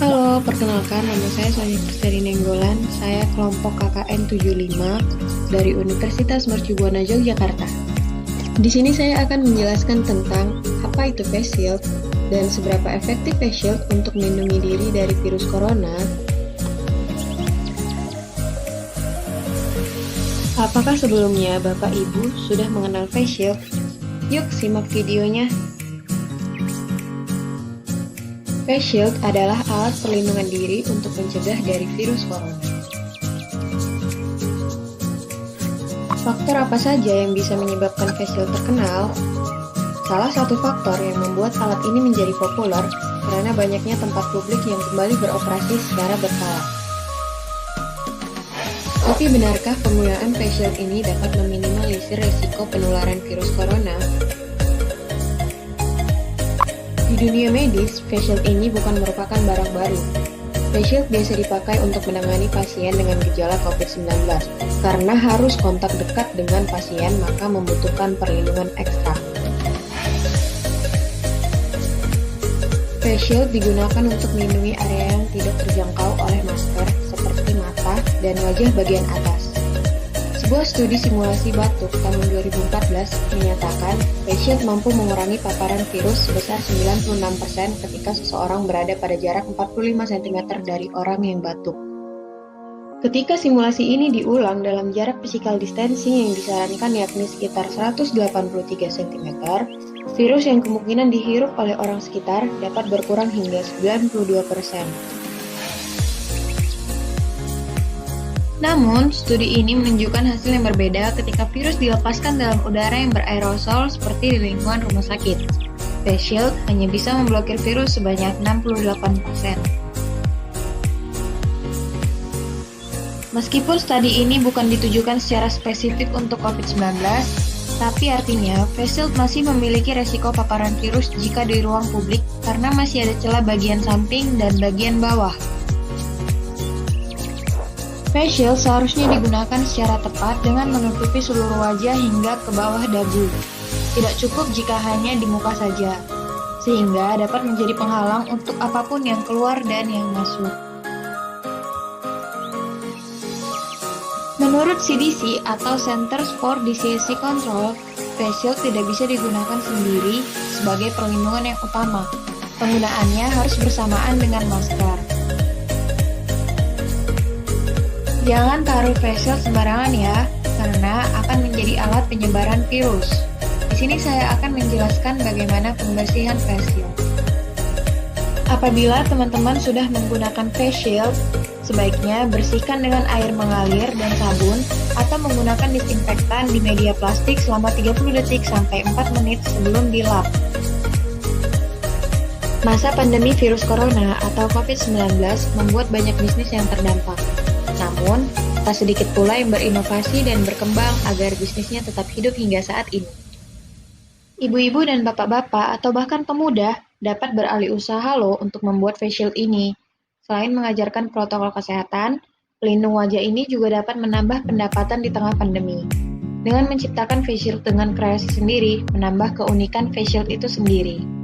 Halo, perkenalkan nama saya Sonia Kristeri Nenggolan. Saya kelompok KKN 75 dari Universitas Mercubuana Yogyakarta. Di sini saya akan menjelaskan tentang apa itu face shield dan seberapa efektif face shield untuk melindungi diri dari virus corona. Apakah sebelumnya Bapak Ibu sudah mengenal face shield? Yuk simak videonya. Face shield adalah alat perlindungan diri untuk mencegah dari virus corona. Faktor apa saja yang bisa menyebabkan face shield terkenal? Salah satu faktor yang membuat alat ini menjadi populer karena banyaknya tempat publik yang kembali beroperasi secara berkala. Tapi benarkah penggunaan face shield ini dapat meminimalisir risiko penularan virus corona? Di dunia medis, face shield ini bukan merupakan barang baru. Face shield biasa dipakai untuk menangani pasien dengan gejala COVID-19. Karena harus kontak dekat dengan pasien, maka membutuhkan perlindungan ekstra. Face shield digunakan untuk melindungi area yang tidak terjangkau oleh masker, seperti mata dan wajah bagian atas. Sebuah studi simulasi batuk tahun 2014 menyatakan face shield mampu mengurangi paparan virus sebesar 96% ketika seseorang berada pada jarak 45 cm dari orang yang batuk. Ketika simulasi ini diulang dalam jarak physical distancing yang disarankan yakni sekitar 183 cm, virus yang kemungkinan dihirup oleh orang sekitar dapat berkurang hingga 92%. Namun, studi ini menunjukkan hasil yang berbeda ketika virus dilepaskan dalam udara yang beraerosol seperti di lingkungan rumah sakit. Face shield hanya bisa memblokir virus sebanyak 68%. Meskipun studi ini bukan ditujukan secara spesifik untuk COVID-19, tapi artinya face shield masih memiliki resiko paparan virus jika di ruang publik karena masih ada celah bagian samping dan bagian bawah. Face shield seharusnya digunakan secara tepat dengan menutupi seluruh wajah hingga ke bawah dagu. Tidak cukup jika hanya di muka saja, sehingga dapat menjadi penghalang untuk apapun yang keluar dan yang masuk. Menurut CDC atau Centers for Disease Control, face shield tidak bisa digunakan sendiri sebagai perlindungan yang utama. Penggunaannya harus bersamaan dengan masker. Jangan taruh face shield sembarangan ya, karena akan menjadi alat penyebaran virus. Di sini saya akan menjelaskan bagaimana pembersihan face shield. Apabila teman-teman sudah menggunakan face shield, sebaiknya bersihkan dengan air mengalir dan sabun atau menggunakan disinfektan di media plastik selama 30 detik sampai 4 menit sebelum dilap. Masa pandemi virus corona atau COVID-19 membuat banyak bisnis yang terdampak. Namun, tak sedikit pula yang berinovasi dan berkembang agar bisnisnya tetap hidup hingga saat ini. Ibu-ibu dan bapak-bapak atau bahkan pemuda dapat beralih usaha loh untuk membuat face shield ini. Selain mengajarkan protokol kesehatan, pelindung wajah ini juga dapat menambah pendapatan di tengah pandemi. Dengan menciptakan face shield dengan kreasi sendiri, menambah keunikan face shield itu sendiri.